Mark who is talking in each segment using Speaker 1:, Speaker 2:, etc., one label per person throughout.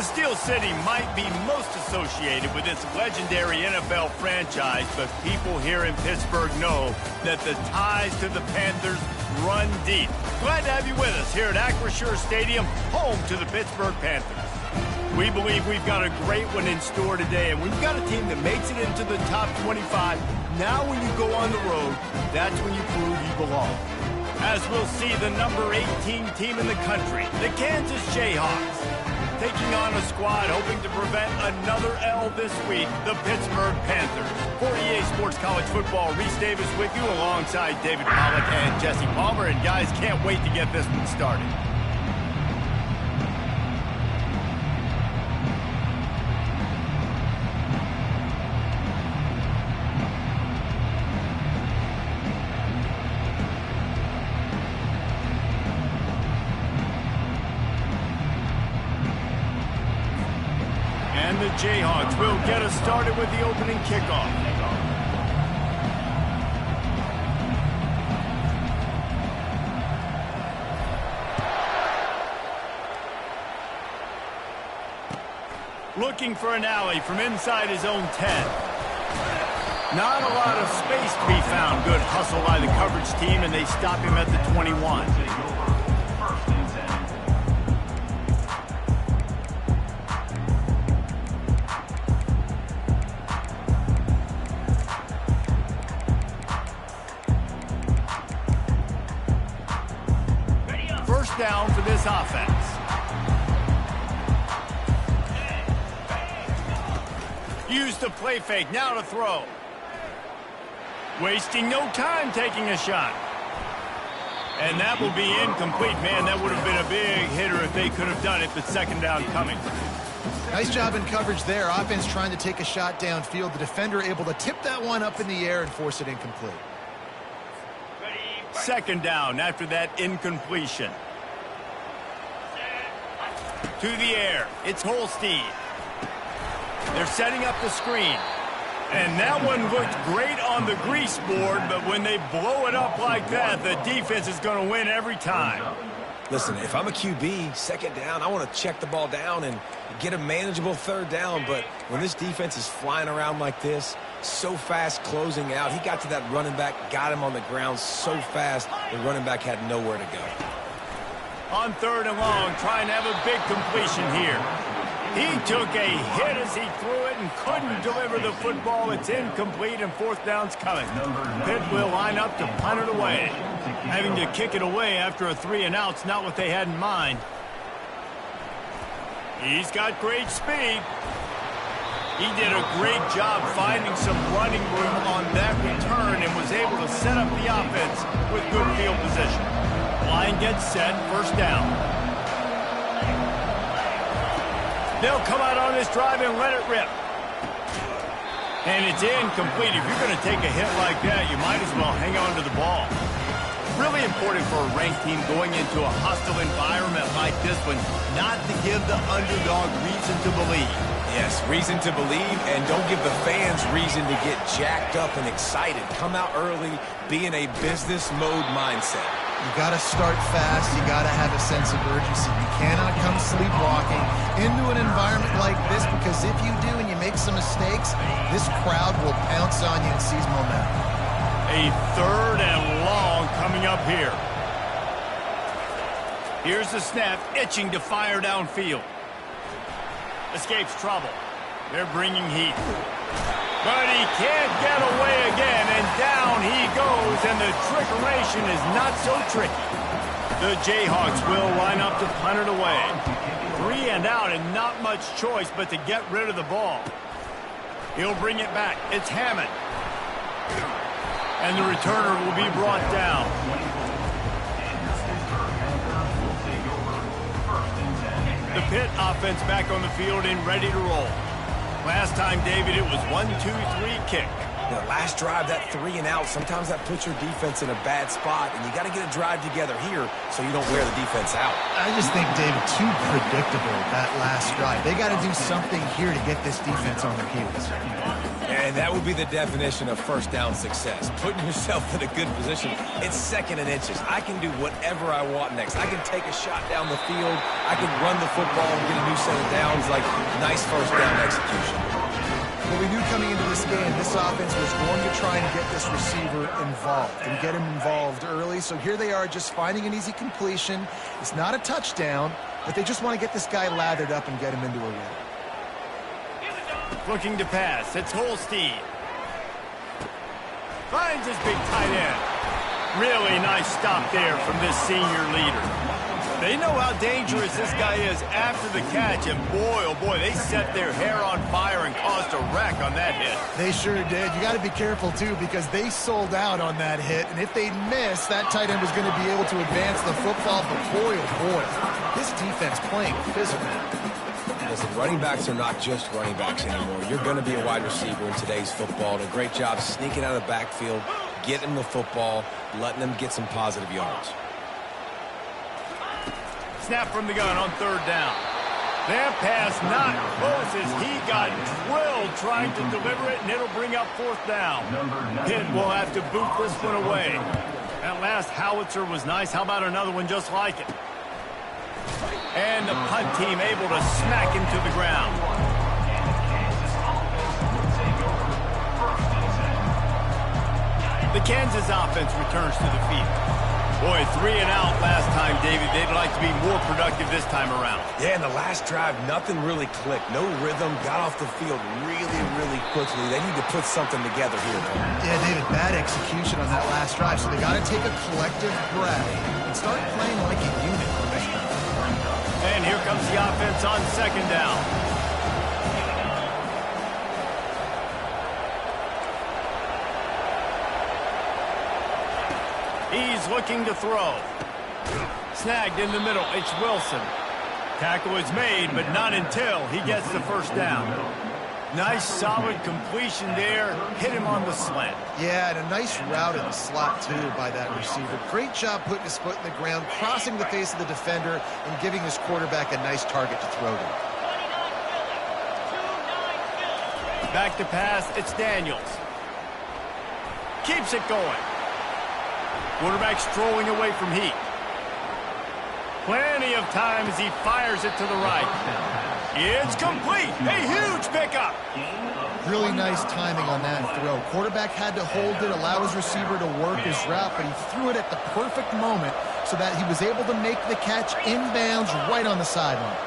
Speaker 1: Steel City might be most associated with its legendary NFL franchise, but people here in Pittsburgh know that the ties to the Panthers run deep. Glad to have you with us here at Acrisure Stadium, home to the Pittsburgh Panthers. We believe we've got a great one in store today, and we've got a team that makes it into the top 25. Now when you go on the road, that's when you prove you belong. As we'll see the number 18 team in the country, the Kansas Jayhawks, taking on a squad hoping to prevent another L this week, the Pittsburgh Panthers. For EA Sports College Football, Reese Davis with you alongside David Pollack and Jesse Palmer. And guys, can't wait to get this one started. And the Jayhawks will get us started with the opening kickoff. Looking for an alley from inside his own 10. Not a lot of space to be found. Good hustle by the coverage team, and they stop him at the 21. First down for this offense. Use the play fake, now to throw. Wasting no time taking a shot. And that will be incomplete. Man, that would have been a big hitter if they could have done it, but second down coming.
Speaker 2: Nice job in coverage there. Offense trying to take a shot downfield. The defender able to tip that one up in the air and force it incomplete.
Speaker 1: Second down after that incompletion. To the air, it's Holstein. They're setting up the screen. And that one looked great on the grease board, but when they blow it up like that, the defense is going to win every time.
Speaker 3: Listen, if I'm a QB, second down, I want to check the ball down and get a manageable third down. But when this defense is flying around like this, so fast closing out, he got to that running back, got him on the ground so fast, the running back had nowhere to go.
Speaker 1: On third and long, trying to have a big completion here. He took a hit as he threw it and couldn't deliver the football. It's incomplete, and fourth down's coming. Pitt will line up to punt it away. Having to kick it away after a 3-and-out's not what they had in mind. He's got great speed. He did a great job finding some running room on that return and was able to set up the offense with good field position. Line gets set, first down. They'll come out on this drive and let it rip. And it's incomplete. If you're going to take a hit like that, you might as well hang on to the ball. Really important for a ranked team going into a hostile environment like this one, not to give the underdog reason to believe.
Speaker 3: Yes, reason to believe, and don't give the fans reason to get jacked up and excited. Come out early, be in a business mode mindset.
Speaker 2: You got to start fast. You got to have a sense of urgency. You cannot come sleepwalking into an environment like this, because if you do and you make some mistakes, this crowd will pounce on you and seize momentum.
Speaker 1: A third and long coming up here. Here's the snap, itching to fire downfield. Escapes trouble. They're bringing heat. But he can't get away again, and down he goes, and the trickeration is not so tricky. The Jayhawks will line up to punt it away. 3-and-out and not much choice but to get rid of the ball. He'll bring it back. It's Hammond. And the returner will be brought down. The Pitt offense back on the field and ready to roll. Last time, David, it was 1-2-3 kick.
Speaker 3: The last drive, that 3-and-out, sometimes that puts your defense in a bad spot, and you got to get a drive together here so you don't wear the defense out.
Speaker 2: I just think, David, too predictable, that last drive. They got to do something here to get this defense on their heels.
Speaker 3: And And that would be the definition of first down success. Putting yourself in a good position. It's 2nd and inches. I can do whatever I want next. I can take a shot down the field. I can run the football and get a new set of downs. Like, nice first down execution.
Speaker 2: Well, we knew coming into this game, this offense was going to try and get this receiver involved and get him involved early. So here they are just finding an easy completion. It's not a touchdown, but they just want to get this guy lathered up and get him into a rhythm.
Speaker 1: Looking to pass. It's Holstein. Finds his big tight end. Really nice stop there from this senior leader. They know how dangerous this guy is after the catch, and boy, oh boy, they set their hair on fire and caused a wreck on that hit.
Speaker 2: They sure did. You got to be careful, too, because they sold out on that hit, and if they'd missed, that tight end was going to be able to advance the football, but boy, oh boy, this defense playing physical.
Speaker 3: Listen, running backs are not just running backs anymore. You're going to be a wide receiver in today's football. And a great job sneaking out of the backfield, getting the football, letting them get some positive yards.
Speaker 1: Snap from the gun on 3rd down. That pass not close as he got drilled trying to deliver it, and it'll bring up 4th down. Pitt will have to boot this one away. That last howitzer was nice. How about another one just like it? And the punt team able to smack him to the ground. The Kansas offense returns to the field. Boy, 3 and out last time, David. They'd like to be more productive this time around.
Speaker 3: Yeah, in the last drive, nothing really clicked. No rhythm, got off the field really quickly. They need to put something together here.
Speaker 2: Yeah, David, bad execution on that last drive, so they got to take a collective breath and start playing like a unit on this one.
Speaker 1: And here comes the offense on 2nd down. He's looking to throw. Snagged in the middle. It's Wilson. Tackle is made, but not until he gets the 1st down. Nice, solid completion there. Hit him on the slant.
Speaker 2: Yeah, and a nice route in the slot, too, by that receiver. Great job putting his foot in the ground, crossing the face of the defender, and giving his quarterback a nice target to throw to.
Speaker 1: Back to pass. It's Daniels. Keeps it going. Quarterback strolling away from Heat. Plenty of time as he fires it to the right. It's complete. A huge pickup.
Speaker 2: Really nice timing on that throw. Quarterback had to hold it, allow his receiver to work his route, but he threw it at the perfect moment so that he was able to make the catch inbounds right on the sideline.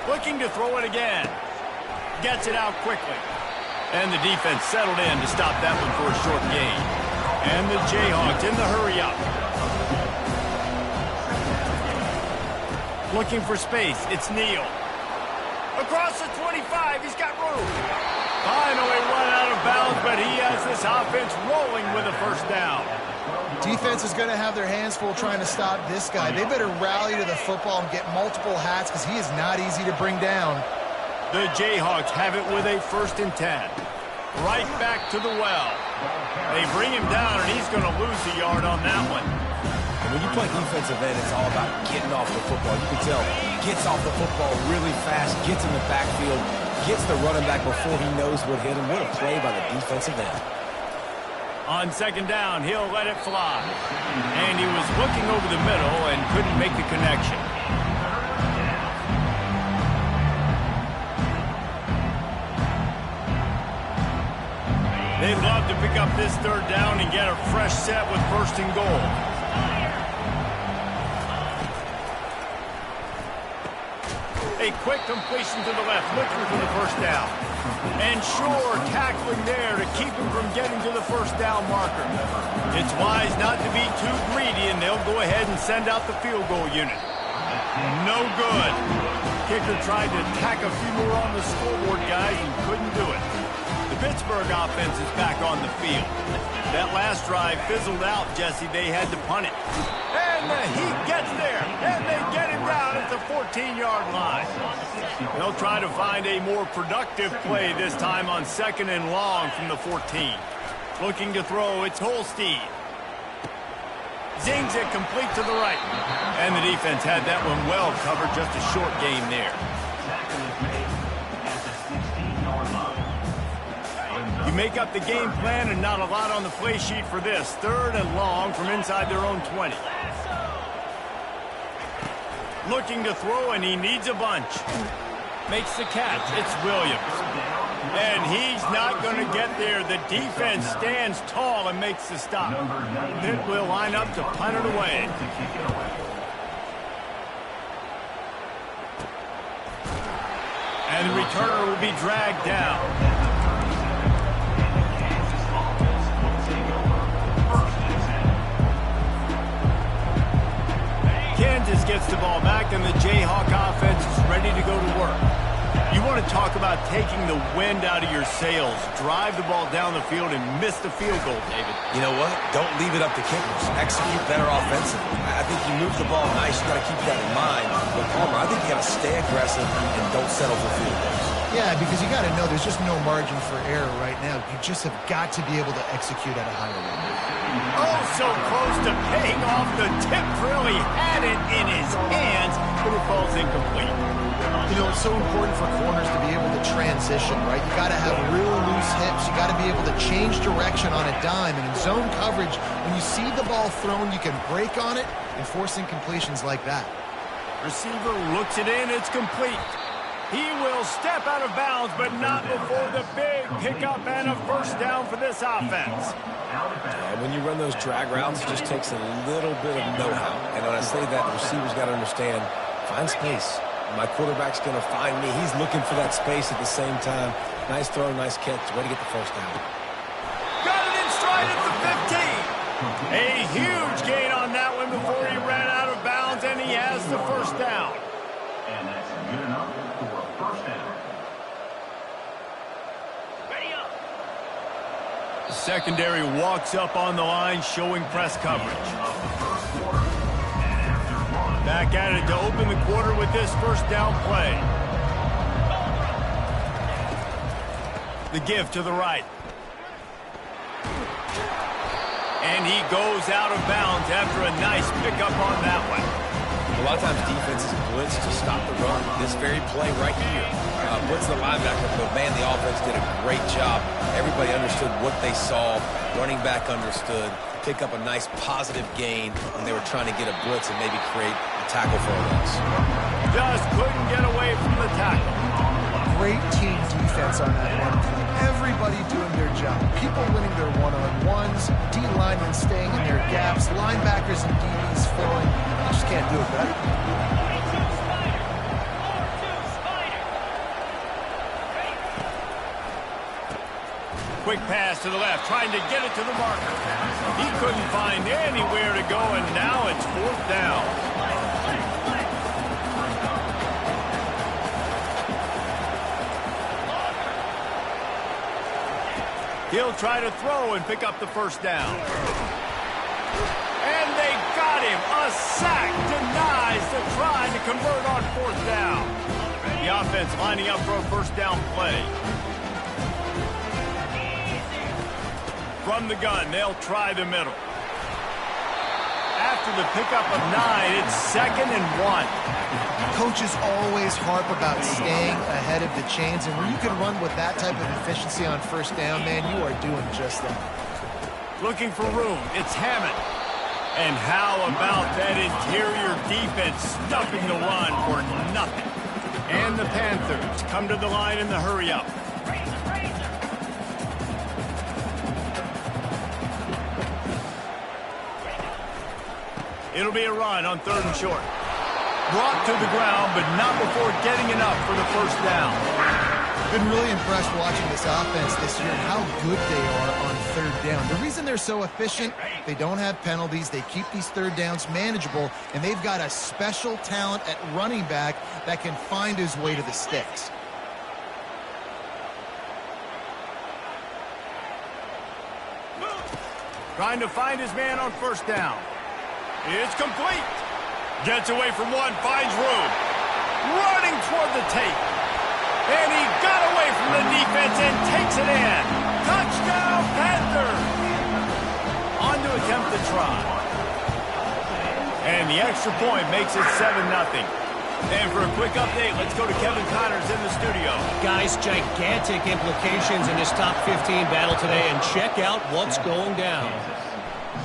Speaker 1: Looking to throw it again. Gets it out quickly. And the defense settled in to stop that one for a short gain. And the Jayhawks in the hurry-up. Looking for space. It's Neal. Across the 25. He's got room. Finally run out of bounds, but he has this offense rolling with a 1st down.
Speaker 2: Defense is going to have their hands full trying to stop this guy. They better rally to the football and get multiple hats because he is not easy to bring down.
Speaker 1: The Jayhawks have it with a 1st and 10. Right back to the well. They bring him down, and he's going to lose a yard on that one.
Speaker 3: When you play defensive end, it's all about getting off the football. You can tell, gets off the football really fast, gets in the backfield, gets the running back before he knows what hit him. What a play by the defensive end.
Speaker 1: On 2nd down, he'll let it fly. And he was looking over the middle and couldn't make the connection. They'd love to pick up this 3rd down and get a fresh set with 1st and goal. A quick completion to the left, looking for the 1st down. And sure, tackling there to keep him from getting to the 1st down marker. It's wise not to be too greedy, and they'll go ahead and send out the field goal unit. No good. Kicker tried to tack a few more on the scoreboard, guys, and couldn't do it. The Pittsburgh offense is back on the field. That last drive fizzled out, Jesse. They had to punt it. And the Heat gets there, and they get him down at the 14-yard line. They'll try to find a more productive play this time on 2nd and long from the 14. Looking to throw, it's Holstein. Zings it complete to the right. And the defense had that one well covered, just a short gain there. You make up the game plan and not a lot on the play sheet for this. 3rd and long from inside their own 20. Looking to throw, and he needs a bunch. Makes the catch. It's Williams. And he's not going to get there. The defense stands tall and makes the stop. Pitt will line up to punt it away. And the returner will be dragged down. Kansas gets the ball back, and the Jayhawk offense is ready to go to work. You want to talk about taking the wind out of your sails. Drive the ball down the field and miss the field goal, David.
Speaker 3: You know what? Don't leave it up to kickers. Execute better offensively. I think you move the ball nice. You got to keep that in mind. But Palmer, I think you got to stay aggressive and don't settle for field goals.
Speaker 2: Yeah, because you got to know there's just no margin for error right now. You just have got to be able to execute at a higher level.
Speaker 1: Oh, so close to paying off the tip drill. He had it in his hands, but it falls incomplete.
Speaker 2: You know, it's so important for corners to be able to transition, right? You got to have real loose hips. You got to be able to change direction on a dime. And in zone coverage, when you see the ball thrown, you can break on it and force incompletions like that.
Speaker 1: Receiver looks it in. It's complete. He will step out of bounds, but not before the big pickup and a first down for this offense.
Speaker 3: And when you run those drag routes, it just takes a little bit of know-how. And when I say that, the receiver's got to understand, find space. My quarterback's going to find me. He's looking for that space at the same time. Nice throw, nice catch. Way to get the first down.
Speaker 1: Got it in stride at the 15. A huge gain on that one before he ran out of bounds, and he has the first down.
Speaker 4: And that's good enough for a first down.
Speaker 1: Ready up. The secondary walks up on the line, showing press coverage. Back at it to open the quarter with this first down play. The give to the right. And he goes out of bounds after a nice pickup on that one.
Speaker 3: A lot of times defenses blitz to stop the run. This very play right here puts the linebacker, but man, the offense did a great job. Everybody understood what they saw. Running back understood. Pick up a nice positive gain when they were trying to get a blitz and maybe create a tackle for a loss.
Speaker 1: Just couldn't get away from the tackle.
Speaker 2: Great team defense on that one. Everybody doing their job. People winning their one-on-ones, D-linemen staying in their gaps, linebackers and DBs filling. You just can't do it better.
Speaker 1: Quick pass to the left, trying to get it to the marker. He couldn't find anywhere to go, and now it's 4th down. He'll try to throw and pick up the first down. And they got him. A sack denies the try to convert on 4th down. The offense lining up for a first down play. From the gun, they'll try the middle. After the pickup of 9, it's 2nd and 1.
Speaker 2: Coaches always harp about staying ahead of the chains, and when you can run with that type of efficiency on first down, man, you are doing just that.
Speaker 1: Looking for room, it's Hammond. And how about that interior defense stuffing the run for nothing? And the Panthers come to the line in the hurry-up. It'll be a run on 3rd and short. Brought to the ground, but not before getting enough for the first down.
Speaker 2: Been really impressed watching this offense this year and how good they are on 3rd down. The reason they're so efficient, they don't have penalties. They keep these 3rd downs manageable, and they've got a special talent at running back that can find his way to the sticks.
Speaker 1: Trying to find his man on first down. It's complete. Gets away from one, finds room. Running toward the tape. And he got away from the defense and takes it in. Touchdown, Panthers. On to attempt the try. And the extra point makes it 7-0. And for a quick update, let's go to Kevin Connors in the studio.
Speaker 5: Guys, gigantic implications in this top 15 battle today, and check out what's going down.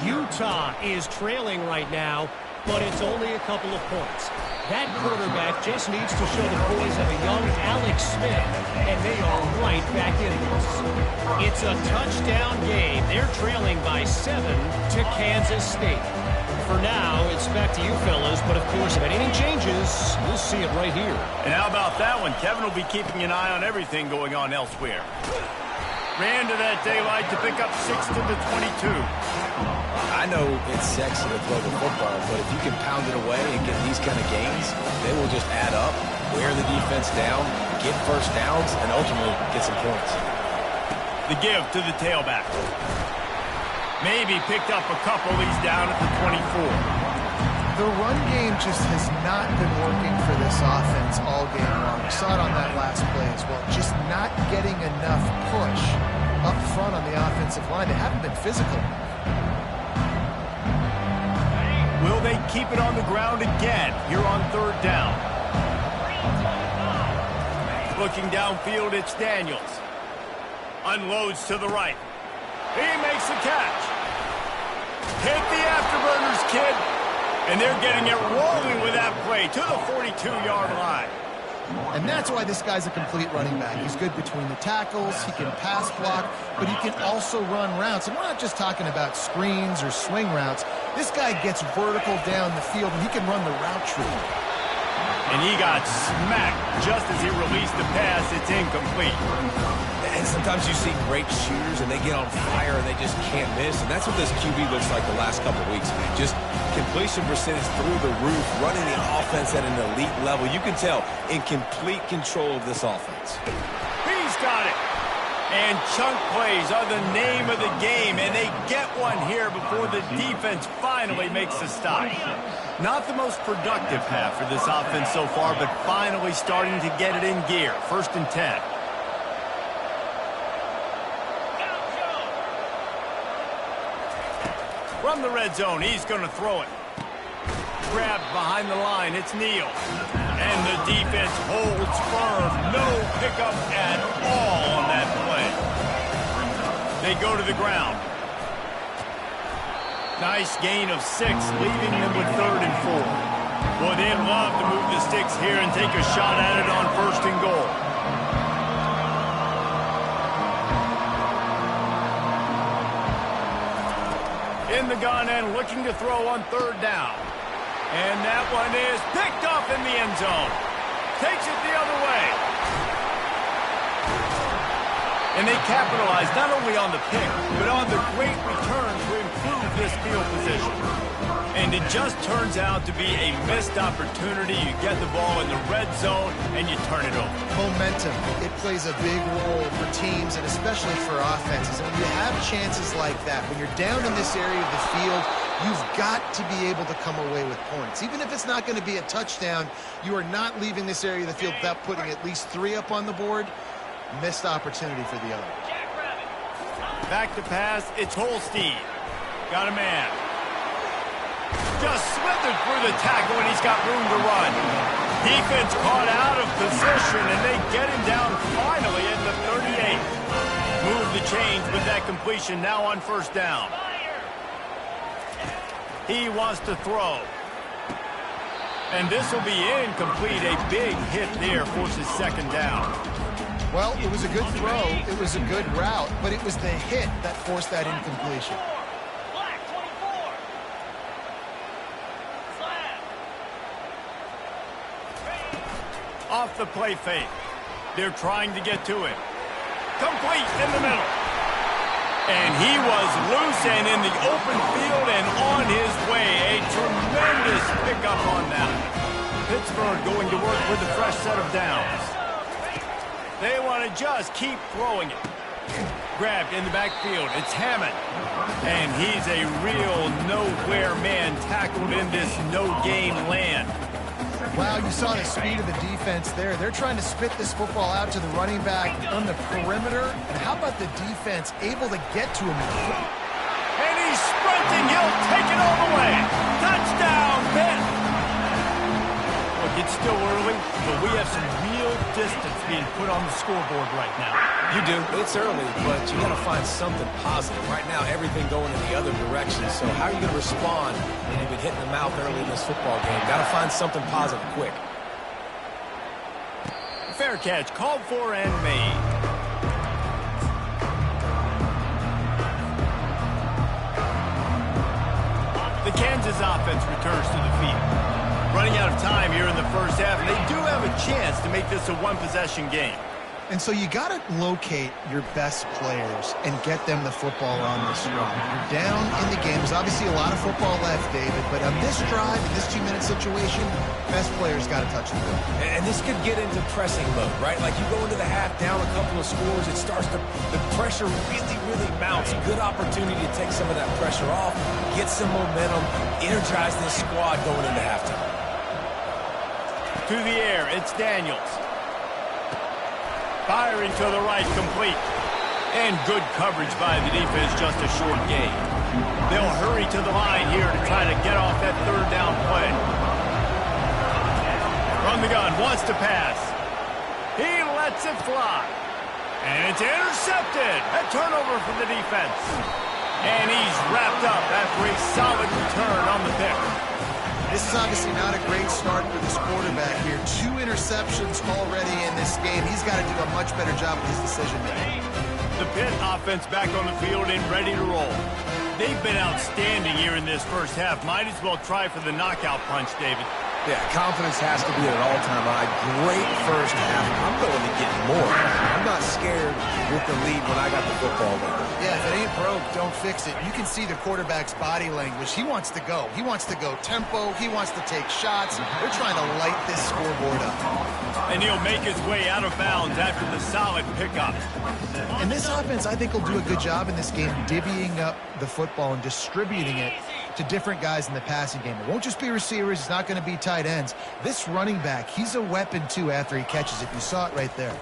Speaker 5: Utah is trailing right now, but it's only a couple of points. That quarterback just needs to show the boys of a young Alex Smith, and they are right back in this. It's a touchdown game. They're trailing by 7 to Kansas State. For now, it's back to you fellas, but of course, if anything changes, we'll see it right here.
Speaker 1: And how about that one? Kevin will be keeping an eye on everything going on elsewhere. Ran to that daylight to pick up 6 to the 22.
Speaker 3: I know it's sexy to throw the football, but if you can pound it away and get these kind of gains, they will just add up, wear the defense down, get first downs, and ultimately get some points.
Speaker 1: The give to the tailback. Maybe picked up a couple. He's down at the 24.
Speaker 2: The run game just has not been working for this offense all game long. We saw it on that last play as well. Just not getting enough push up front on the offensive line. They haven't been physical.
Speaker 1: Will they keep it on the ground again here on third down? Looking downfield, it's Daniels. Unloads to the right. He makes the catch. Hit the afterburners, kid. And they're getting it rolling with that play to the 42-yard line.
Speaker 2: And that's why this guy's a complete running back. He's good between the tackles, he can pass block, but he can also run routes. And we're not just talking about screens or swing routes. This guy gets vertical down the field, and he can run the route tree.
Speaker 1: And he got smacked just as he released the pass. It's incomplete.
Speaker 3: And sometimes you see great shooters, and they get on fire, and they just can't miss. And that's what this QB looks like the last couple of weeks, man. Just completion percentage through the roof, running the offense at an elite level. You can tell in complete control of this offense.
Speaker 1: He's got it. And chunk plays are the name of the game, and they get one here before the defense finally makes a stop. Not the most productive half for this offense so far, but finally starting to get it in gear. 1st and 10. From the red zone, he's going to throw it. Grabbed behind the line, it's Neal. And the defense holds firm. No pickup at all on that play. They go to the ground. Nice gain of 6, leaving them with 3rd and 4. Boy, they'd love to move the sticks here and take a shot at it on 1st and goal. In the gun and looking to throw on 3rd down. And that one is picked off in the end zone. Takes it the other way. And they capitalize not only on the pick, but on the great return to improve this field position. And it just turns out to be a missed opportunity. You get the ball in the red zone, and you turn it over.
Speaker 2: Momentum, it plays a big role for teams and especially for offenses. And when you have chances like that, when you're down in this area of the field, you've got to be able to come away with points. Even if it's not going to be a touchdown, you are not leaving this area of the field without putting at least 3 up on the board. Missed opportunity for the other.
Speaker 1: Back to pass, it's Holstein. Got a man. Just slithered through the tackle, and he's got room to run. Defense caught out of position, and they get him down finally at the 38. Move the chains with that completion now on 1st down. He wants to throw. And this will be incomplete. A big hit there forces 2nd down.
Speaker 2: Well, it was a good throw, it was a good route, but it was the hit that forced that incompletion.
Speaker 1: Off the play fake. They're trying to get to him. Complete in the middle. And he was loose and in the open field and on his way. A tremendous pickup on that. Pittsburgh going to work with a fresh set of downs. They want to just keep throwing it. Grabbed in the backfield. It's Hammond. And he's a real nowhere man tackled in this no-game land.
Speaker 2: Wow, you saw the speed of the defense there. They're trying to spit this football out to the running back on the perimeter. And how about the defense able to get to him?
Speaker 1: And he's sprinting. He'll take it all the way. Touchdown, Pitt. Well, It's still early, but we have some real distance being put on the scoreboard right now.
Speaker 3: You do. It's early, but you got to find something positive. Right now, everything going in the other direction. So how are you going to respond when you've been hitting the mouth early in this football game? Got to find something positive quick.
Speaker 1: Fair catch, called for and made. The Kansas offense returns to the field. Running out of time here in the first half, and they do have a chance to make this a one-possession game.
Speaker 2: And so you got to locate your best players and get them the football on this drive. You're down in the game. There's obviously a lot of football left, David, but on this drive, in this 2-minute situation, best players got to touch the ball.
Speaker 3: And this could get into pressing mode, right? Like you go into the half down a couple of scores, it starts to, the pressure really mounts. Good opportunity to take some of that pressure off, get some momentum, energize this squad going into halftime.
Speaker 1: To the air, it's Daniels. Firing to the right, complete. And good coverage by the defense, just a short gain. They'll hurry to the line here to try to get off that third down play. From the gun, wants to pass. He lets it fly. And it's intercepted. A turnover for the defense. And he's wrapped up after a solid return on the pick.
Speaker 2: This is obviously not a great start for this quarterback here. 2 interceptions already in this game. He's got to do a much better job with his decision-making.
Speaker 1: The Pitt offense back on the field and ready to roll. They've been outstanding here in this first half. Might as well try for the knockout punch, David.
Speaker 3: Yeah, confidence has to be at an all-time high. Great first half. I'm going to get more. I'm not scared with the lead when I got the football with it.
Speaker 2: Yeah, if it ain't broke, don't fix it. You can see the quarterback's body language. He wants to go. He wants to go tempo. He wants to take shots. They're trying to light this scoreboard up.
Speaker 1: And he'll make his way out of bounds after the solid pickup.
Speaker 2: And this offense, I think, will do a good job in this game divvying up the football and distributing it to different guys in the passing game. It won't just be receivers. It's not going to be tight ends. This running back, he's a weapon, too, after he catches it. You saw it right there.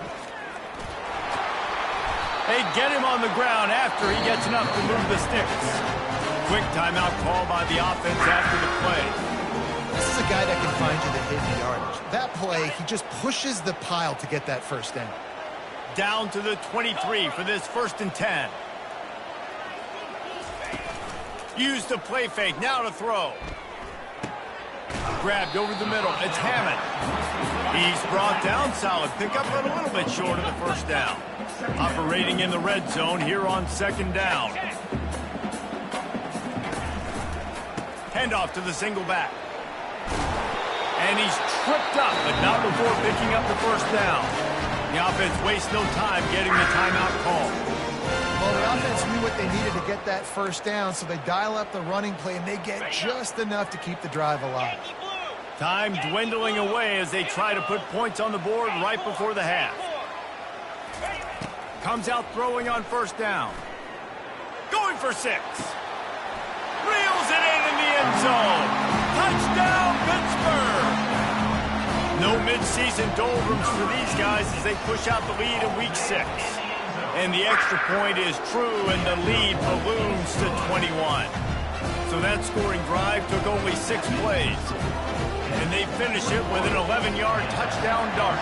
Speaker 1: They get him on the ground after he gets enough to move the sticks. Quick timeout call by the offense after the play.
Speaker 2: This is a guy that can find you the hidden yardage. That play, he just pushes the pile to get that first down.
Speaker 1: Down to the 23 for this 1st and 10. Used the play fake, now to throw. Grabbed over the middle, it's Hammond. He's brought down, solid pickup, but a little bit short of the first down. Operating in the red zone here on 2nd down. Handoff to the single back. And he's tripped up, but not before picking up the first down. The offense wastes no time getting the timeout call.
Speaker 2: Well, the offense knew what they needed to get that first down, so they dial up the running play, and they get just enough to keep the drive alive.
Speaker 1: Time dwindling away as they try to put points on the board right before the half. Comes out throwing on 1st down. Going for 6. Reels it in the end zone. Touchdown, Pittsburgh! No midseason doldrums for these guys as they push out the lead in Week 6. And the extra point is true, and the lead balloons to 21. So that scoring drive took only 6 plays. And they finish it with an 11-yard touchdown dart.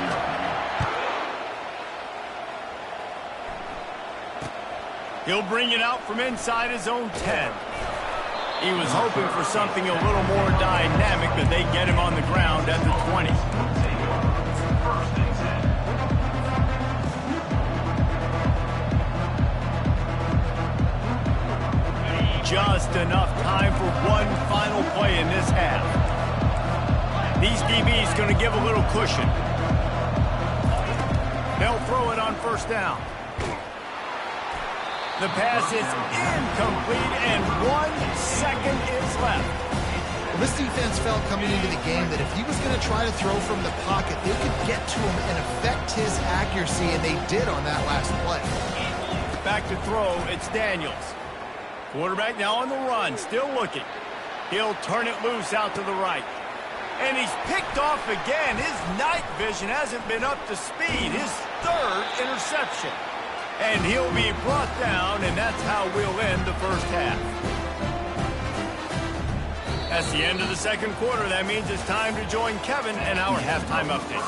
Speaker 1: He'll bring it out from inside his own 10. He was hoping for something a little more dynamic, but they get him on the ground at the 20. Just enough time for one final play in this half. These DBs going to give a little cushion. They'll throw it on 1st down. The pass is incomplete, and 1 second is left.
Speaker 2: Well, this defense felt coming into the game that if he was going to try to throw from the pocket, they could get to him and affect his accuracy, and they did on that last play.
Speaker 1: Back to throw, it's Daniels. Quarterback now on the run, still looking. He'll turn it loose out to the right. And he's picked off again. His night vision hasn't been up to speed. His 3rd interception. And he'll be brought down, and that's how we'll end the first half. That's the end of the second quarter. That means it's time to join Kevin and our halftime update.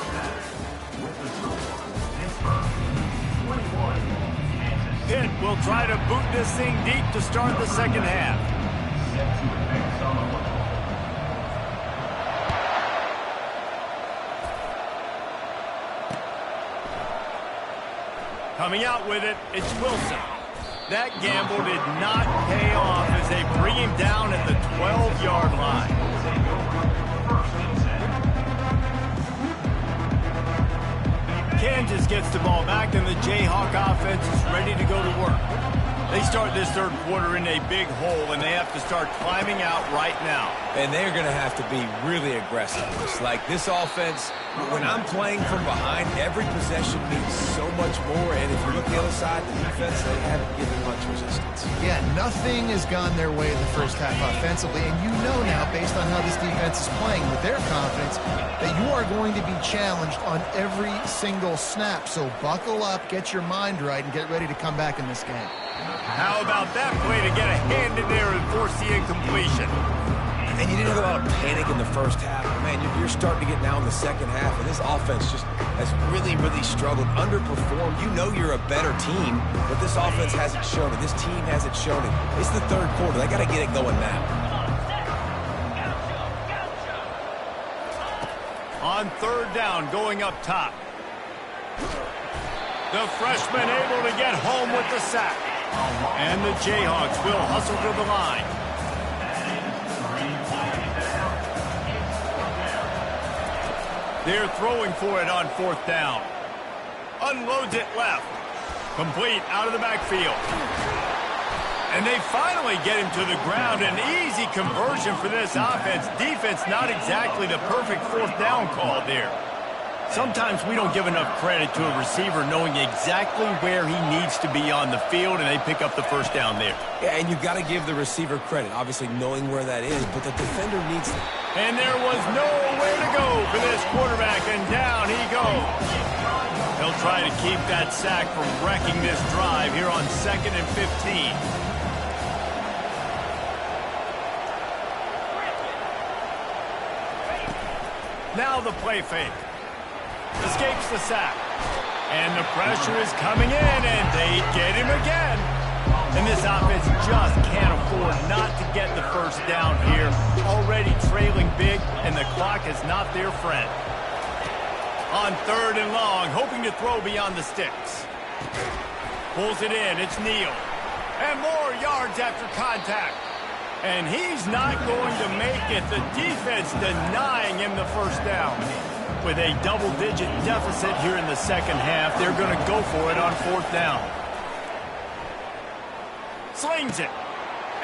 Speaker 1: Pitt will try to boot this thing deep to start the second half. Coming out with it, it's Wilson. That gamble did not pay off as they bring him down at the 12-yard line. Kansas gets the ball back, and the Jayhawk offense is ready to go to work. They start this third quarter in a big hole, and they have to start climbing out right now.
Speaker 3: And they're going to have to be really aggressive. It's like this offense, when I'm playing from behind, every possession means so much more. And if you look the other side, the defense, they haven't given much resistance.
Speaker 2: Yeah, nothing has gone their way in the first half offensively. And you know now, based on how this defense is playing with their confidence, that you are going to be challenged on every single snap. So buckle up, get your mind right, and get ready to come back in this game.
Speaker 1: How about that play to get a hand in there and force the incompletion?
Speaker 3: And you didn't have a lot of panic in the first half. Man, you're starting to get now in the second half, and this offense just has really, really struggled, underperformed. You know you're a better team, but this offense hasn't shown it. This team hasn't shown it. It's the third quarter. They got to get it going now.
Speaker 1: On third down, going up top. The freshman able to get home with the sack. And the Jayhawks will hustle to the line. They're throwing for it on fourth down. Unloads it left. Complete out of the backfield. And they finally get him to the ground. An easy conversion for this offense. Defense not exactly the perfect fourth down call there. Sometimes we don't give enough credit to a receiver knowing exactly where he needs to be on the field, and they pick up the first down there.
Speaker 3: Yeah, and you've got to give the receiver credit, obviously knowing where that is, but the defender needs to.
Speaker 1: And there was nowhere to go for this quarterback, and down he goes. He'll try to keep that sack from wrecking this drive here on 2nd and 15. Now the play fake. Escapes the sack. And the pressure is coming in, and they get him again. And this offense just can't afford not to get the first down here. Already trailing big, and the clock is not their friend. On third and long, hoping to throw beyond the sticks. Pulls it in, it's Neal. And more yards after contact. And he's not going to make it. The defense denying him the first down. With a double-digit deficit here in the second half, they're going to go for it on fourth down. Slings it.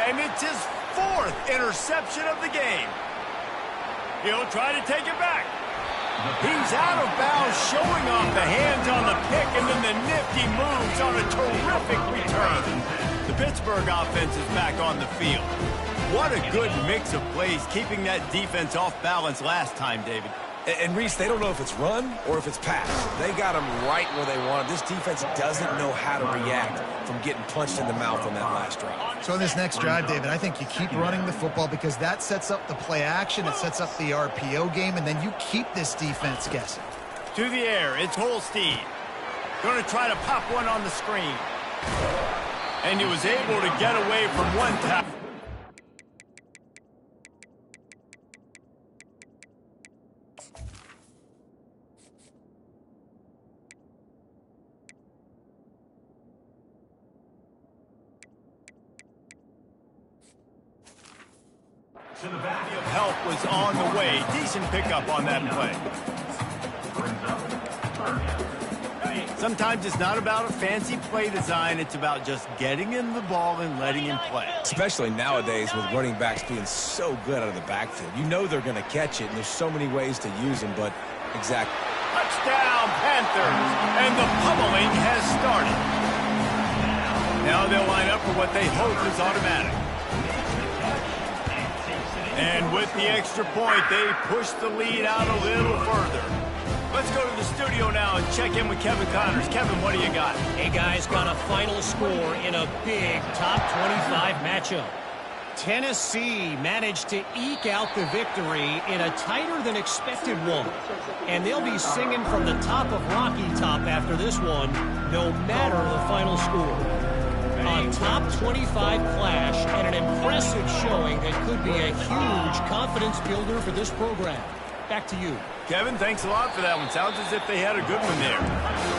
Speaker 1: And it's his fourth interception of the game. He'll try to take it back. He's out of bounds, showing off the hands on the pick, and then the nifty moves on a terrific return. The Pittsburgh offense is back on the field. What a good mix of plays, keeping that defense off balance last time, David.
Speaker 3: And Reese, they don't know if it's run or if it's pass. They got them right where they want them. This defense doesn't know how to react from getting punched in the mouth on that last drive.
Speaker 2: So in this next drive, David, I think you keep running the football because that sets up the play action, it sets up the RPO game, and then you keep this defense guessing.
Speaker 1: To the air, it's Holstein. Going to try to pop one on the screen. And he was able to get away from one tackle. Help was on the way. Decent pickup on that play. Sometimes it's not about a fancy play design. It's about just getting him the ball and letting him play.
Speaker 3: Especially nowadays with running backs being so good out of the backfield. You know they're going to catch it, and there's so many ways to use them, but exactly.
Speaker 1: Touchdown, Panthers! And the pummeling has started. Now they'll line up for what they hope is automatic. And with the extra point, they push the lead out a little further. Let's go to the studio now and check in with Kevin Connors. Kevin, what do you got?
Speaker 5: Hey, guys, got a final score in a big top 25 matchup. Tennessee managed to eke out the victory in a tighter than expected one. And they'll be singing from the top of Rocky Top after this one, no matter the final score. A top 25 clash and an impressive showing that could be a huge confidence builder for this program. Back to you.
Speaker 1: Kevin, thanks a lot for that one. Sounds as if they had a good one there.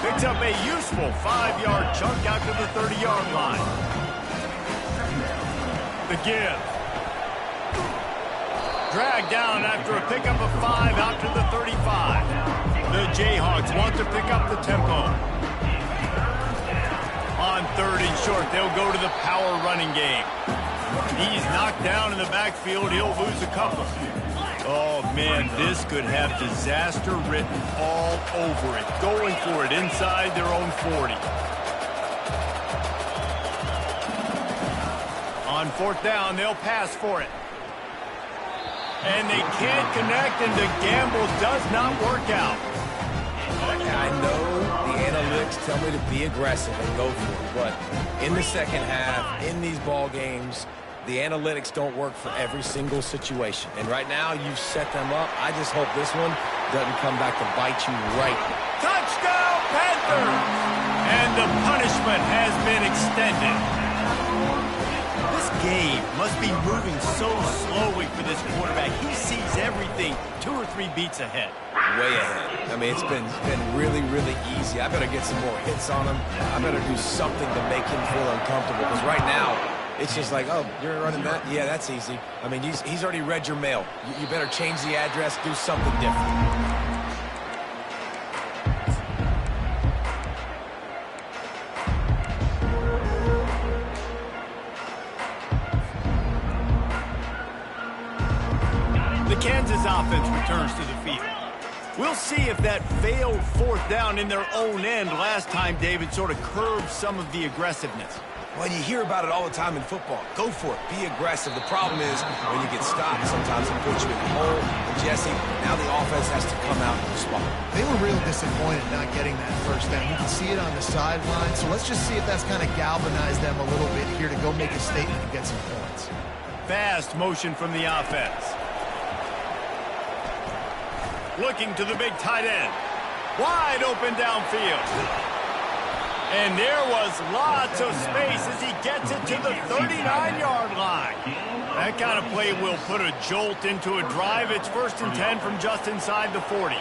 Speaker 1: Picks up a useful 5-yard chunk out to the 30-yard line. The give. Dragged down after a pickup of 5 out to the 35. The Jayhawks want to pick up the tempo. On 3rd and short, they'll go to the power running game. He's knocked down in the backfield. He'll lose a couple. Oh, man, this could have disaster written all over it. Going for it inside their own 40. On 4th down, they'll pass for it. And they can't connect, and the gamble does not work out.
Speaker 3: I know the analytics tell me to be aggressive and go for it, but in the second half, in these ball games, the analytics don't work for every single situation. And right now, you've set them up. I just hope this one doesn't come back to bite you right.
Speaker 1: Touchdown, Panthers! And the punishment has been extended. This game must be moving so slowly for this quarterback. He sees everything 2 or 3 beats ahead.
Speaker 3: Way ahead. I mean, it's been really, really easy. I better get some more hits on him. I better do something to make him feel uncomfortable. Because right now, it's just like, oh, you're running that? Yeah, that's easy. I mean, he's already read your mail. You better change the address, do something different.
Speaker 1: The Kansas offense returns to the field. We'll see if that failed 4th down in their own end last time, David, sort of curbed some of the aggressiveness.
Speaker 3: Well, you hear about it all the time in football. Go for it. Be aggressive. The problem is when you get stopped, sometimes it puts you in the hole. And, Jesse, now the offense has to come out and respond.
Speaker 2: They were real disappointed not getting that 1st down. You can see it on the sideline. So let's just see if that's kind of galvanized them a little bit here to go make a statement and get some points.
Speaker 1: Fast motion from the offense. Looking to the big tight end. Wide open downfield. And there was lots of space as he gets it to the 39-yard line. That kind of play will put a jolt into a drive. It's 1st and 10 from just inside the 40.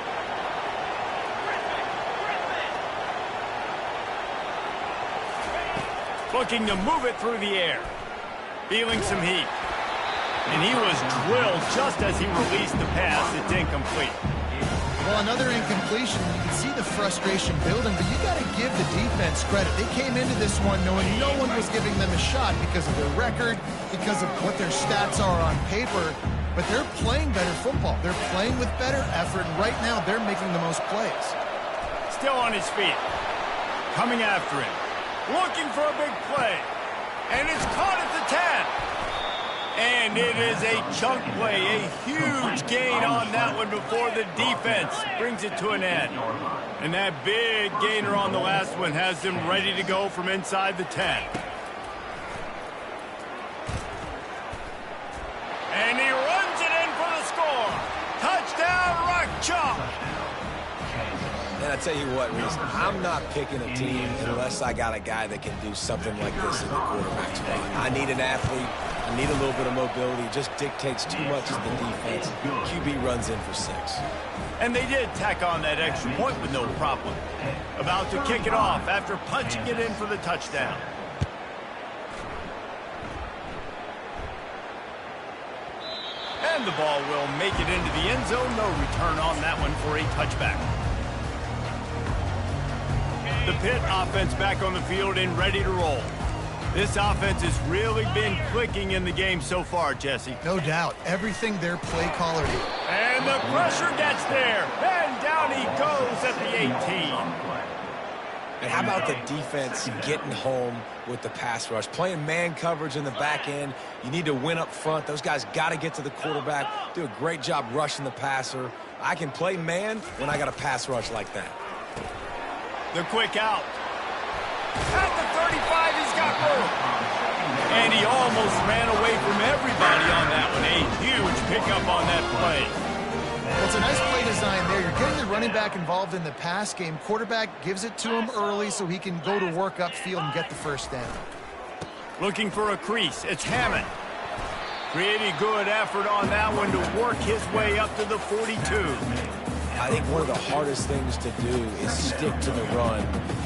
Speaker 1: Looking to move it through the air. Feeling some heat. And he was drilled just as he released the pass. It's incomplete.
Speaker 2: Well, another incompletion. You can see the frustration building, but you got to give the defense credit. They came into this one knowing no one was giving them a shot because of their record, because of what their stats are on paper, but they're playing better football. They're playing with better effort, and right now they're making the most plays.
Speaker 1: Still on his feet. Coming after him. Looking for a big play. And it's caught at the 10. And it is a chunk play, a huge gain on that one before the defense brings it to an end. And that big gainer on the last one has them ready to go from inside the 10. And he runs it in for the score. Touchdown, Rock Chalk.
Speaker 3: And I tell you what, Reese, I'm not picking a team unless I got a guy that can do something like this in the quarterback spot. I need an athlete. I need a little bit of mobility. It just dictates too much of the defense. QB runs in for 6.
Speaker 1: And they did tack on that extra point with no problem. About to kick it off after punching it in for the touchdown. And the ball will make it into the end zone. No return on that one for a touchback. The Pitt offense back on the field and ready to roll. This offense has really been clicking in the game so far, Jesse.
Speaker 2: No doubt. Everything their play caller did.
Speaker 1: And the pressure gets there. And down he goes at the 18.
Speaker 3: And how about the defense getting home with the pass rush? Playing man coverage in the back end. You need to win up front. Those guys got to get to the quarterback. Do a great job rushing the passer. I can play man when I got a pass rush like that.
Speaker 1: The quick out. At the 35, he's got room. And he almost ran away from everybody
Speaker 2: It's a nice play design there. You're getting the running back involved in the pass game. Quarterback gives it to him early so he can go to work upfield and get the first down.
Speaker 1: Looking for a crease. It's Hammond. Pretty good effort on that one to work his way up to the 42.
Speaker 3: I think one of the hardest things to do is stick to the run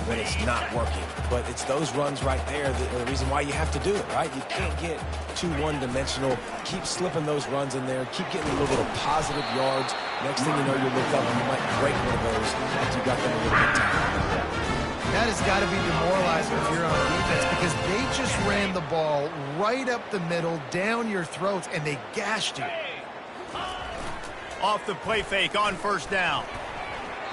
Speaker 3: when it's not working. But it's those runs right there that are the reason why you have to do it, right? You can't get too one-dimensional. Keep slipping those runs in there. Keep getting a little bit of positive yards. Next thing you know, you look up and you might break one of those after you got them a little bit tired.
Speaker 2: That has got to be demoralizing if you're on defense because they just ran the ball right up the middle, down your throats, and they gashed you.
Speaker 1: Off the play fake on first down.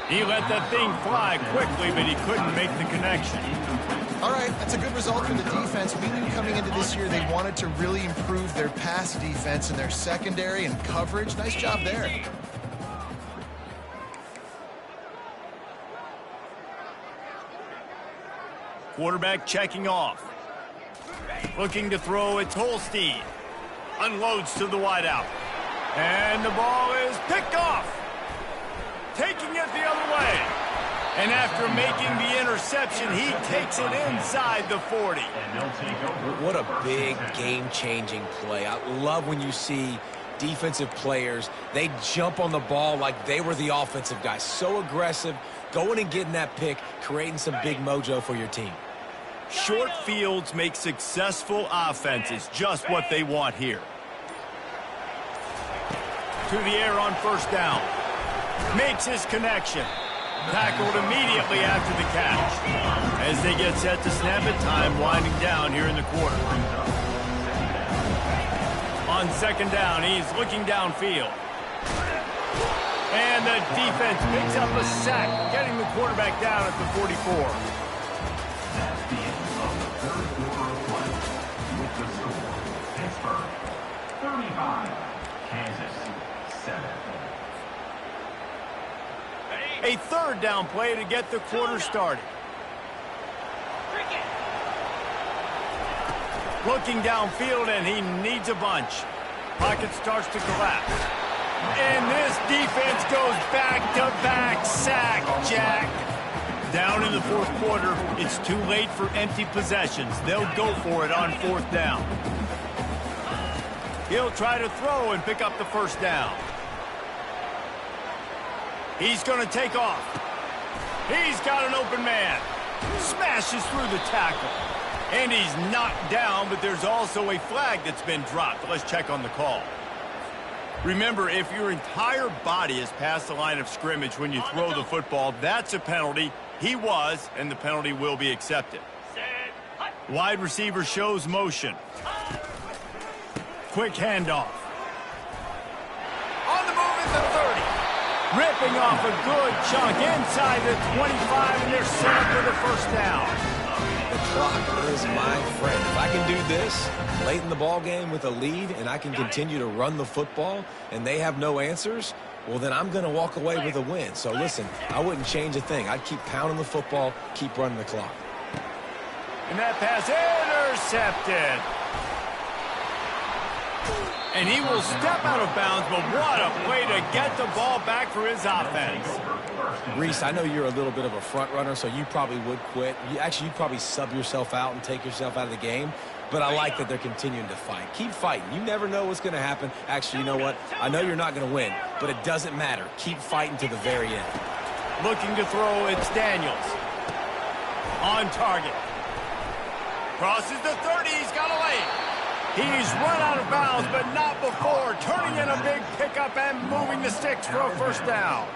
Speaker 1: He let that thing fly quickly, but he couldn't make the connection.
Speaker 2: All right, that's a good result for the defense. We knew coming into this year they wanted to really improve their pass defense and their secondary and coverage. Nice job there.
Speaker 1: Quarterback checking off. Looking to throw, it's Holstein. Unloads to the wideout. And the ball is picked off. Taking it the other way. And after making the interception, he takes it inside the 40.
Speaker 3: What a big game-changing play. I love when you see defensive players, they jump on the ball like they were the offensive guy. So aggressive, going and getting that pick, creating some big mojo for your team.
Speaker 1: Short fields make successful offenses just what they want here. To the air on first down. Makes his connection. Tackled immediately after the catch. As they get set to snap it, time winding down here in the quarter. On second down, he's looking downfield. And the defense picks up a sack, getting the quarterback down at the 44.
Speaker 4: That's the end of the third quarter of play. With the score, Pittsburgh 35, Kansas 7.
Speaker 1: A third down play to get the quarter started. Looking downfield, and he needs a bunch. Pocket starts to collapse. And this defense goes back-to-back sack, Jack. Down in the fourth quarter, it's too late for empty possessions. They'll go for it on fourth down. He'll try to throw and pick up the first down. He's going to take off. He's got an open man. Smashes through the tackle. And he's knocked down, but there's also a flag that's been dropped. Let's check on the call. Remember, if your entire body is past the line of scrimmage when you throw the football, that's a penalty. He was, and the penalty will be accepted. Wide receiver shows motion. Quick handoff. On the move at the 30. Ripping off a good chunk inside the 25, and they're set up for the first down.
Speaker 3: The clock is my friend. If I can do this late in the ball game with a lead and I can continue to run the football and they have no answers, well, then I'm going to walk away with a win. So, listen, I wouldn't change a thing. I'd keep pounding the football, keep running the clock.
Speaker 1: And that pass intercepted. And he will step out of bounds, but what a play to get the ball back for his offense.
Speaker 3: Reese, I know you're a little bit of a front runner, so you probably would quit. You'd probably sub yourself out and take yourself out of the game. But I like that they're continuing to fight. Keep fighting. You never know what's going to happen. Actually, you know what? I know you're not going to win, but it doesn't matter. Keep fighting to the very end.
Speaker 1: Looking to throw, it's Daniels. On target. Crosses the 30, he's got a lane. He's run out of bounds, but not before. Turning in a big pickup and moving the sticks for a first down.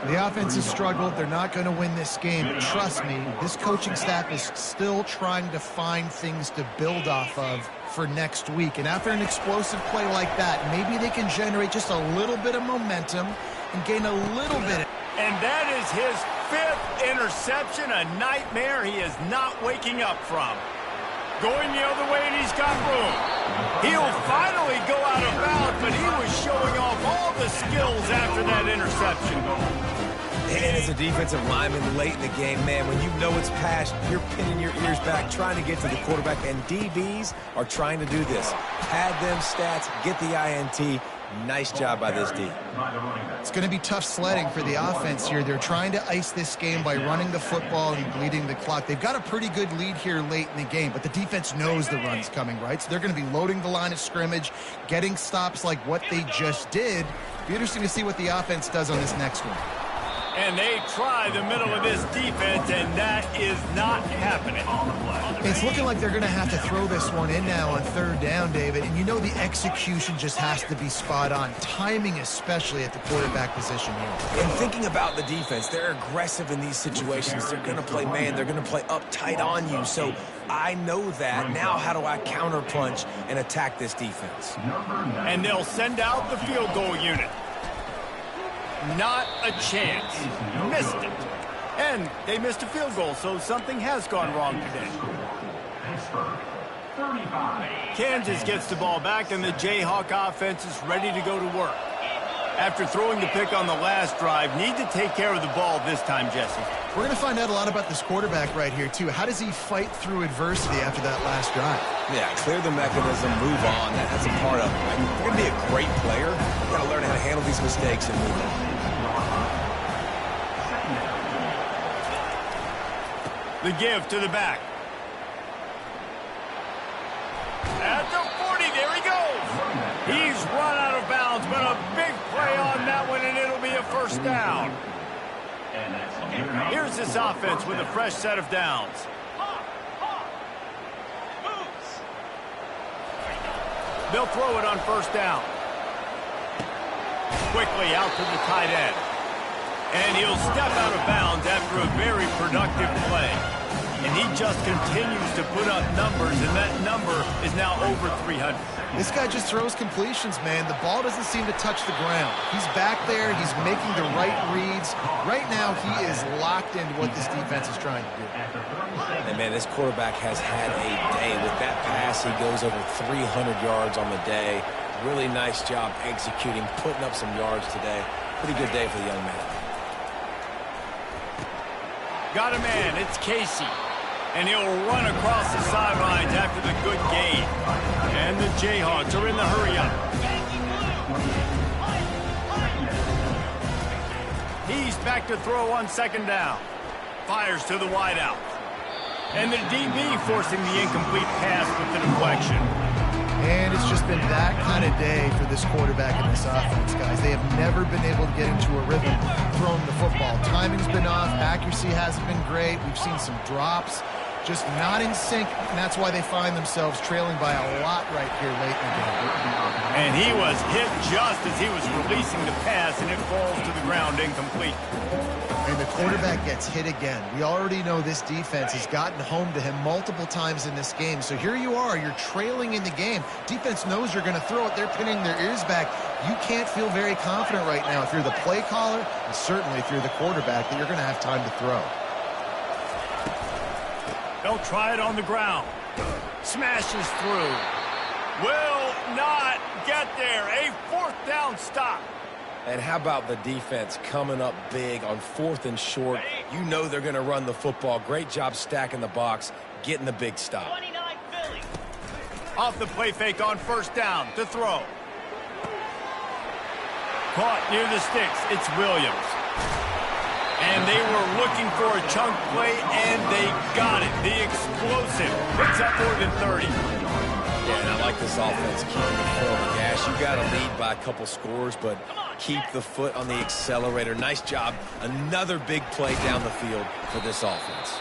Speaker 2: The offense has struggled. They're not going to win this game. But trust me, this coaching staff is still trying to find things to build off of for next week. And after an explosive play like that, maybe they can generate just a little bit of momentum and gain a little bit.
Speaker 1: And that is his 5th interception, a nightmare he is not waking up from. Going the other way, and he's got room. He'll finally go out of bounds, but he was showing off all the skills after that interception.
Speaker 3: And as a defensive lineman late in the game, man, when you know it's past, you're pinning your ears back, trying to get to the quarterback, and DBs are trying to do this. Pad them stats, get the INT, Nice job by this D.
Speaker 2: It's going to be tough sledding for the offense here. They're trying to ice this game by running the football and bleeding the clock. They've got a pretty good lead here late in the game, but the defense knows the run's coming, right? So they're going to be loading the line of scrimmage, getting stops like what they just did. Be interesting to see what the offense does on this next one.
Speaker 1: And they try the middle of this defense, and that is not happening.
Speaker 2: It's looking like they're going to have to throw this one in now on third down, David. And you know the execution just has to be spot on. Timing especially at the quarterback position here.
Speaker 3: And thinking about the defense, they're aggressive in these situations. They're going to play man. They're going to play up tight on you. So I know that. Now how do I counterpunch and attack this defense?
Speaker 1: And they'll send out the field goal unit. Not a chance. Missed it. And they missed a field goal, so something has gone wrong today. Kansas gets the ball back, and the Jayhawk offense is ready to go to work. After throwing the pick on the last drive, need to take care of the ball this time, Jesse.
Speaker 2: We're going to find out a lot about this quarterback right here, too. How does he fight through adversity after that last drive?
Speaker 3: Yeah, clear the mechanism, move on. That's a part of it. If you're going to be a great player, you've got to learn how to handle these mistakes and move on.
Speaker 1: The give to the back. At the 40, there he goes. He's run out of bounds, but a big play on that one, and it'll be a first down. Here's this offense with a fresh set of downs. They'll throw it on first down. Quickly out to the tight end. And he'll step out of bounds after a very productive play. And he just continues to put up numbers, and that number is now over 300.
Speaker 2: This guy just throws completions, man. The ball doesn't seem to touch the ground. He's back there. He's making the right reads. Right now, he is locked into what this defense is trying to do.
Speaker 3: And, man, this quarterback has had a day. With that pass, he goes over 300 yards on the day. Really nice job executing, putting up some yards today. Pretty good day for the young man.
Speaker 1: Got a man. It's Casey. And he'll run across the sidelines after the good gain. And the Jayhawks are in the hurry-up. He's back to throw on second down. Fires to the wideout. And the DB forcing the incomplete pass with the deflection.
Speaker 2: And it's just been that kind of day for this quarterback and this offense, guys. They have never been able to get into a rhythm throwing the football. Timing's been off. Accuracy hasn't been great. We've seen some drops. Just not in sync, and that's why they find themselves trailing by a lot right here late in the game.
Speaker 1: And he was hit just as he was releasing the pass, and it falls to the ground incomplete.
Speaker 2: And the quarterback gets hit again. We already know this defense has gotten home to him multiple times in this game. So here you are, you're trailing in the game. Defense knows you're going to throw it. They're pinning their ears back. You can't feel very confident right now if you're the play caller, and certainly if you're the quarterback, that you're going to have time to throw.
Speaker 1: They'll try it on the ground. Smashes through. Will not get there. A fourth down stop.
Speaker 3: And how about the defense coming up big on fourth and short? You know they're going to run the football. Great job stacking the box, getting the big stop.
Speaker 1: Off the play fake on first down to throw. Caught near the sticks. It's Williams. And they were looking for a chunk play, and they got it. The explosive picks up more than 30.
Speaker 3: Yeah, and I like this offense keeping the foot on the gas. You got to lead by a couple scores, but keep the foot on the accelerator. Nice job. Another big play down the field for this offense.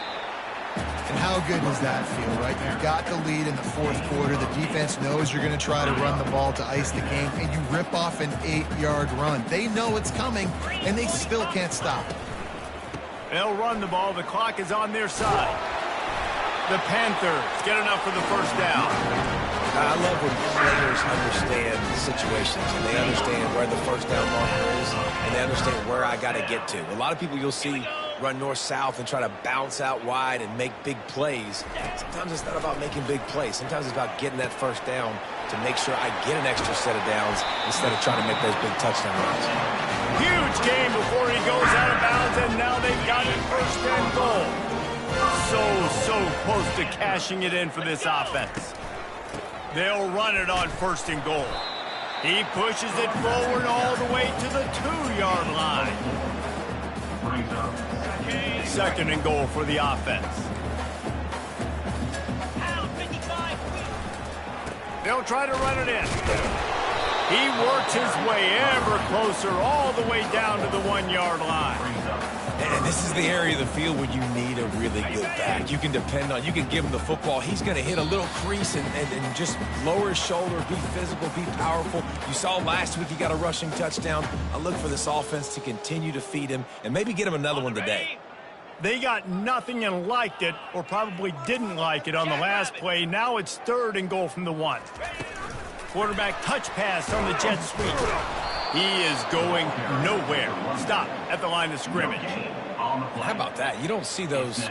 Speaker 2: And how good does that feel, right? You've got the lead in the fourth quarter. The defense knows you're going to try to run the ball to ice the game, and you rip off an 8-yard run. They know it's coming, and they still can't stop it.
Speaker 1: They'll run the ball. The clock is on their side. The Panthers get enough for the first down.
Speaker 3: I love when players understand situations, and they understand where the first down marker is, and they understand where I got to get to. A lot of people you'll see run north-south and try to bounce out wide and make big plays. Sometimes it's not about making big plays. Sometimes it's about getting that first down to make sure I get an extra set of downs instead of trying to make those big touchdown runs.
Speaker 1: Huge game before he goes out of bounds, and now they've got it first and goal. So close to cashing it in for this offense. They'll run it on first and goal. He pushes it forward all the way to the 2-yard line.
Speaker 4: Brings up
Speaker 1: 2nd and goal for the offense. They'll try to run it in. He works his way ever closer all the way down to the 1-yard line.
Speaker 3: And this is the area of the field where you need a really good back. You can depend on, you can give him the football. He's going to hit a little crease and just lower his shoulder, be physical, be powerful. You saw last week he got a rushing touchdown. I look for this offense to continue to feed him and maybe get him another one today.
Speaker 1: They got nothing and liked it, or probably didn't like it on the last play. Now it's 3rd and goal from the 1. Quarterback touch pass on the jet sweep. He is going nowhere. Stop at the line of scrimmage.
Speaker 3: How about that? You don't see those,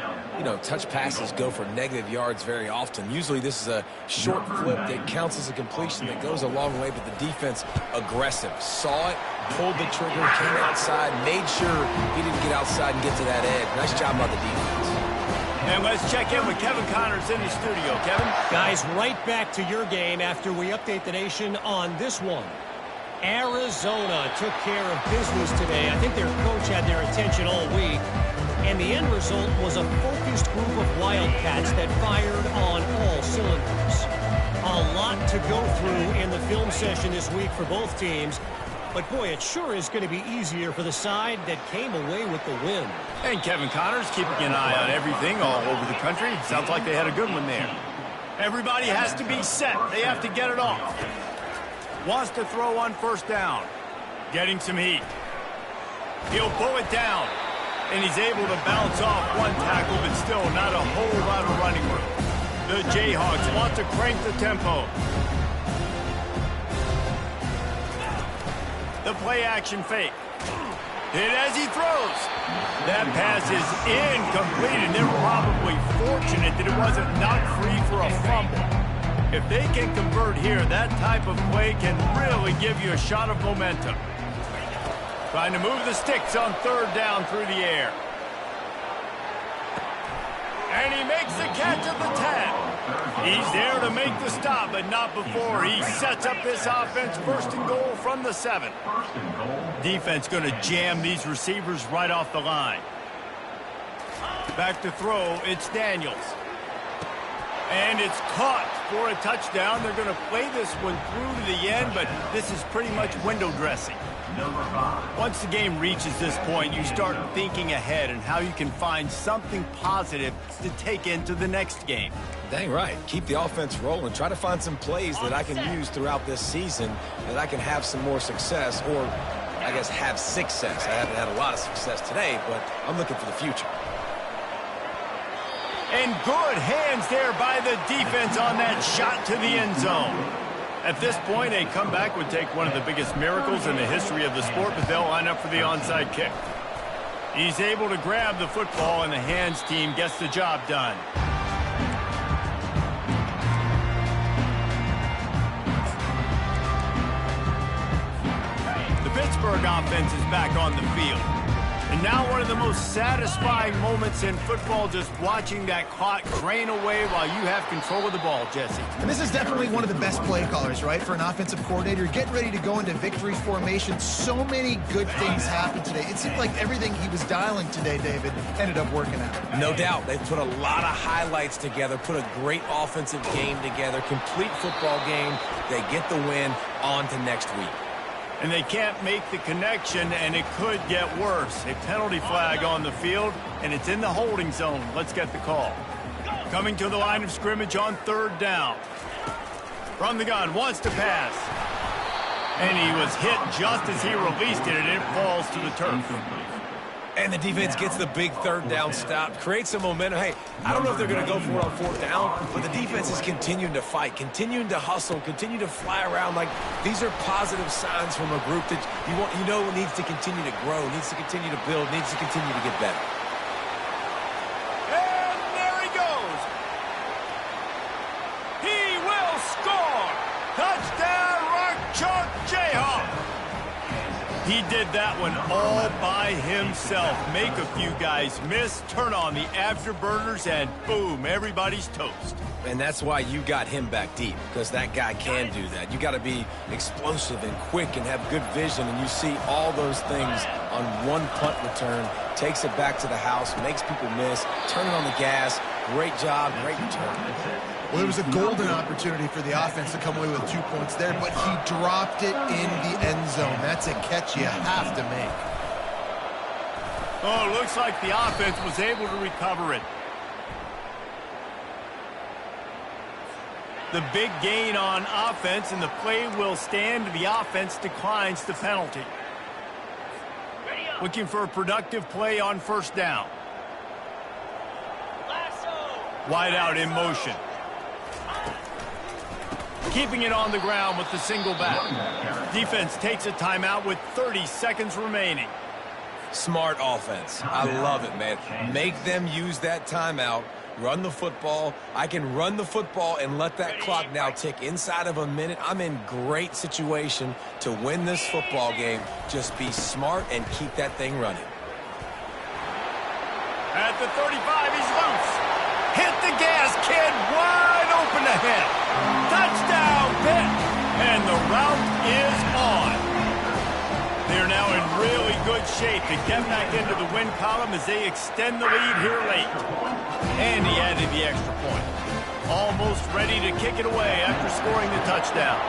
Speaker 3: touch passes go for negative yards very often. Usually this is a short flip that counts as a completion that goes a long way, but the defense aggressive. Saw it, pulled the trigger, came outside, made sure he didn't get outside and get to that edge. Nice job by the defense.
Speaker 1: And let's check in with Kevin Connors in the studio. Kevin?
Speaker 5: Guys, right back to your game after we update the nation on this one. Arizona took care of business today. I think their coach had their attention all week. And the end result was a focused group of Wildcats that fired on all cylinders. A lot to go through in the film session this week for both teams. But, boy, it sure is going to be easier for the side that came away with the win.
Speaker 1: And Kevin Connors keeping an eye on everything all over the country. Sounds like they had a good one there. Everybody has to be set. They have to get it off. Wants to throw on 1st down. Getting some heat. He'll pull it down. And he's able to bounce off one tackle, but still not a whole lot of running room. The Jayhawks want to crank the tempo. The play-action fake. Hit as he throws. That pass is incomplete, and they're probably fortunate that it wasn't knocked free for a fumble. If they can convert here, that type of play can really give you a shot of momentum. Trying to move the sticks on 3rd down through the air. And he makes the catch at the 10. He's there to make the stop, but not before. He sets up this offense 1st and goal from the 7. Defense going to jam these receivers right off the line. Back to throw, it's Daniels. And it's caught for a touchdown. They're going to play this one through to the end, but this is pretty much window dressing. Once the game reaches this point, you start thinking ahead and how you can find something positive to take into the next game.
Speaker 3: Dang right. Keep the offense rolling. Try to find some plays that I can use throughout this season that I can have some more success, or I guess have success. I haven't had a lot of success today, but I'm looking for the future.
Speaker 1: And good hands there by the defense on that shot to the end zone. At this point, a comeback would take one of the biggest miracles in the history of the sport, but they'll line up for the onside kick. He's able to grab the football, and the hands team gets the job done. The Pittsburgh offense is back on the field. And now one of the most satisfying moments in football, just watching that clock drain away while you have control of the ball, Jesse.
Speaker 2: And this is definitely one of the best play callers, right, for an offensive coordinator. Getting ready to go into victory formation. So many good things happened today. It seemed like everything he was dialing today, David, ended up working out.
Speaker 3: No doubt. They've put a lot of highlights together, put a great offensive game together, complete football game. They get the win. On to next week.
Speaker 1: And they can't make the connection, and it could get worse. A penalty flag on the field, and it's in the holding zone. Let's get the call. Coming to the line of scrimmage on 3rd down. From the gun, wants to pass. And he was hit just as he released it, and it falls to the turf.
Speaker 3: And the defense gets the big 3rd down stop, creates some momentum. Hey, I don't know if they're going to go for it on 4th down, but the defense is continuing to fight, continuing to hustle, continue to fly around. Like, these are positive signs from a group that you know needs to continue to grow, needs to continue to build, needs to continue to get better.
Speaker 1: And there he goes. He will score. Touchdown, Rock Chalk Jayhawk. He did that one all by himself. Make a few guys miss, turn on the afterburners, and boom, everybody's toast.
Speaker 3: And that's why you got him back deep, because that guy can do that. You got to be explosive and quick and have good vision, and you see all those things on one punt return. Takes it back to the house, makes people miss, turning on the gas. Great job, great return.
Speaker 2: Well, it was a golden opportunity for the offense to come away with 2 points there, but he dropped it in the end zone. That's a catch you have to make.
Speaker 1: Oh, looks like the offense was able to recover it. The big gain on offense, and the play will stand. The offense declines the penalty. Looking for a productive play on first down. Wide out in motion. Keeping it on the ground with the single back. Defense takes a timeout with 30 seconds remaining.
Speaker 3: Smart offense. I love it, man. Make them use that timeout. Run the football. I can run the football and let that clock now tick inside of a minute. I'm in great situation to win this football game. Just be smart and keep that thing running.
Speaker 1: At the 35, he's loose. Hit the gas, kid. Wide open ahead. Touchdown, Pitt. And the route is on. They're now in really good shape to get back into the win column as they extend the lead here late. And he added the extra point. Almost ready to kick it away after scoring the touchdown.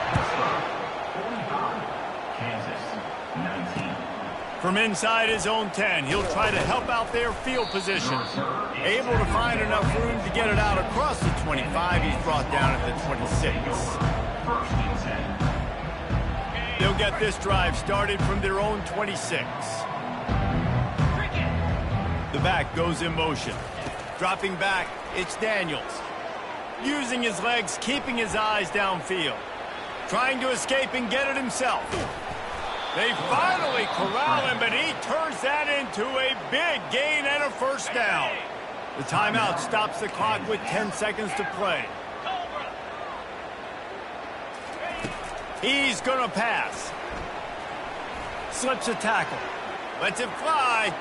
Speaker 4: Kansas, 19.
Speaker 1: From inside his own 10, he'll try to help out their field position. Able to find enough room to get it out across the 25. He's brought down at the 26.
Speaker 4: First and 10.
Speaker 1: They'll get this drive started from their own 26. The back goes in motion. Dropping back, it's Daniels. Using his legs, keeping his eyes downfield. Trying to escape and get it himself. They finally corral him, but he turns that into a big gain and a first down. The timeout stops the clock with 10 seconds to play. He's going to pass. Slips a tackle. Lets it fly.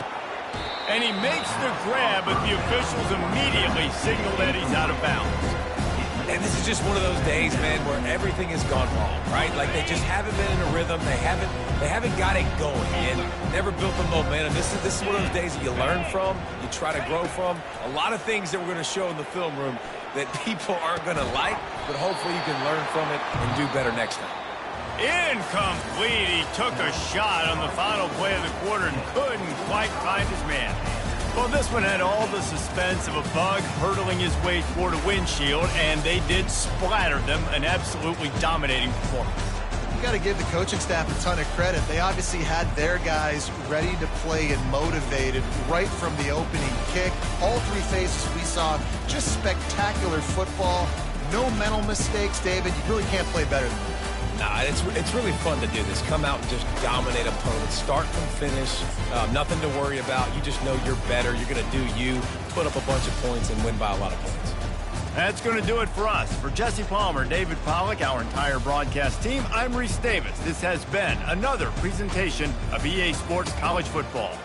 Speaker 1: And he makes the grab, but the officials immediately signal that he's out of bounds.
Speaker 3: And this is just one of those days, man, where everything has gone wrong, right? Like they just haven't been in a rhythm. They haven't got it going and never built the momentum. This is one of those days that you learn from, you try to grow from. A lot of things that we're going to show in the film room that people aren't going to like, but hopefully you can learn from it and do better next time.
Speaker 1: Incomplete. He took a shot on the final play of the quarter and couldn't quite find his man. Well, this one had all the suspense of a bug hurtling his way toward a windshield, and they did splatter them. An absolutely dominating performance.
Speaker 2: You got to give the coaching staff a ton of credit. They obviously had their guys ready to play and motivated right from the opening kick. All three phases we saw, just spectacular football. No mental mistakes, David. You really can't play better than that.
Speaker 3: Nah, it's really fun to do this. Come out and just dominate opponents. Start from finish. Nothing to worry about. You just know you're better. You're going to do you, put up a bunch of points, and win by a lot of points.
Speaker 1: That's going to do it for us. For Jesse Palmer, David Pollack, our entire broadcast team, I'm Reese Davis. This has been another presentation of EA Sports College Football.